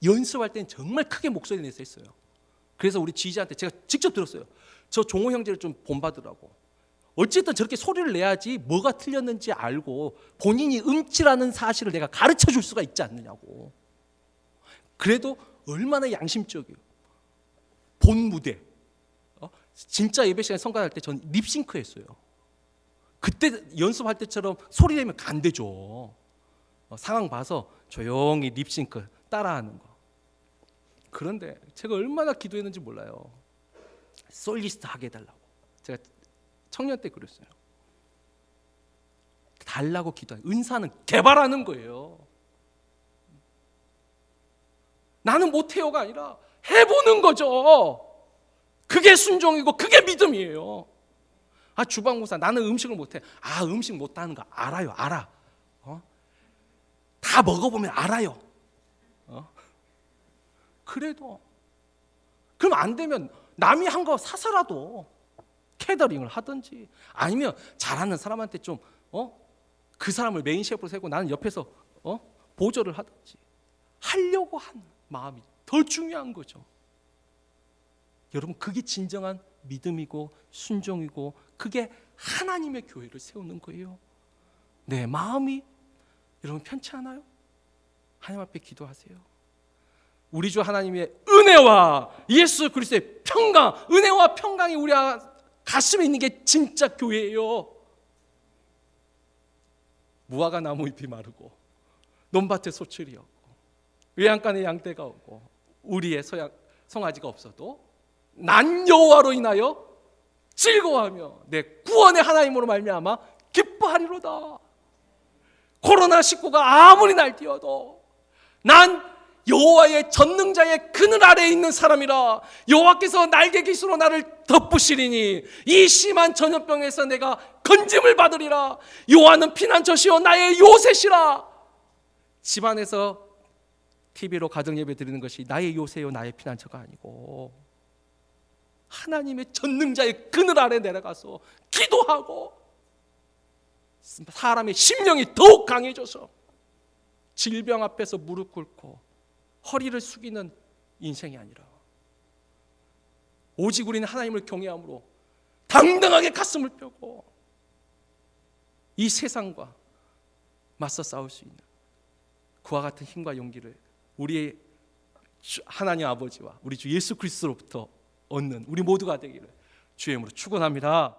연습할 때는 정말 크게 목소리 내서 했어요. 그래서 우리 지지한테 제가 직접 들었어요. 저 종호 형제를 좀 본받으라고. 어쨌든 저렇게 소리를 내야지 뭐가 틀렸는지 알고 본인이 음치라는 사실을 내가 가르쳐 줄 수가 있지 않느냐고. 그래도 얼마나 양심적이에요. 본 무대, 진짜 예배 시간에 성가할 때 전 립싱크 했어요. 그때 연습할 때처럼 소리 내면 안 되죠. 상황 봐서 조용히 립싱크 따라하는 거. 그런데 제가 얼마나 기도했는지 몰라요. 솔리스트 하게 해달라고. 제가 청년 때 그랬어요. 달라고 기도하는, 은사는 개발하는 거예요. 나는 못해요가 아니라 해보는 거죠. 그게 순종이고 그게 믿음이에요. 주방공사, 나는 음식을 못해. 음식 못하는 거 알아요. 알아. 다 먹어보면 알아요. 그래도 그럼 안 되면 남이 한 거 사서라도 캐더링을 하든지, 아니면 잘하는 사람한테 좀 그 사람을 메인 셰프로 세고 나는 옆에서 보조를 하든지 하려고 하는 마음이 더 중요한 거죠. 여러분, 그게 진정한 믿음이고 순종이고 그게 하나님의 교회를 세우는 거예요. 내 마음이 여러분 편치 않아요? 하나님 앞에 기도하세요. 우리 주 하나님의 은혜와 예수 그리스도의 평강, 은혜와 평강이 우리 가슴에 있는 게 진짜 교회예요. 무화과 나무 잎이 마르고 논밭에 소출이 없고 외양간에 양떼가 오고 우리의 송아지가 없어도 난 여호와로 인하여 즐거워하며 내 구원의 하나님으로 말미암아 기뻐하리로다. 코로나19가 아무리 날뛰어도 난 여호와의 전능자의 그늘 아래에 있는 사람이라. 여호와께서 날개 깃으로 나를 덮으시리니 이 심한 전염병에서 내가 건짐을 받으리라. 여호와는 피난처시요 나의 요새시라. 집안에서 TV로 가정 예배 드리는 것이 나의 요새요 나의 피난처가 아니고 하나님의 전능자의 그늘 아래 내려가서 기도하고 사람의 심령이 더욱 강해져서 질병 앞에서 무릎 꿇고 허리를 숙이는 인생이 아니라 오직 우리는 하나님을 경외함으로 당당하게 가슴을 펴고 이 세상과 맞서 싸울 수 있는 그와 같은 힘과 용기를 우리의 하나님 아버지와 우리 주 예수 그리스도로부터 얻는 우리 모두가 되기를 주의 이름으로 축원합니다.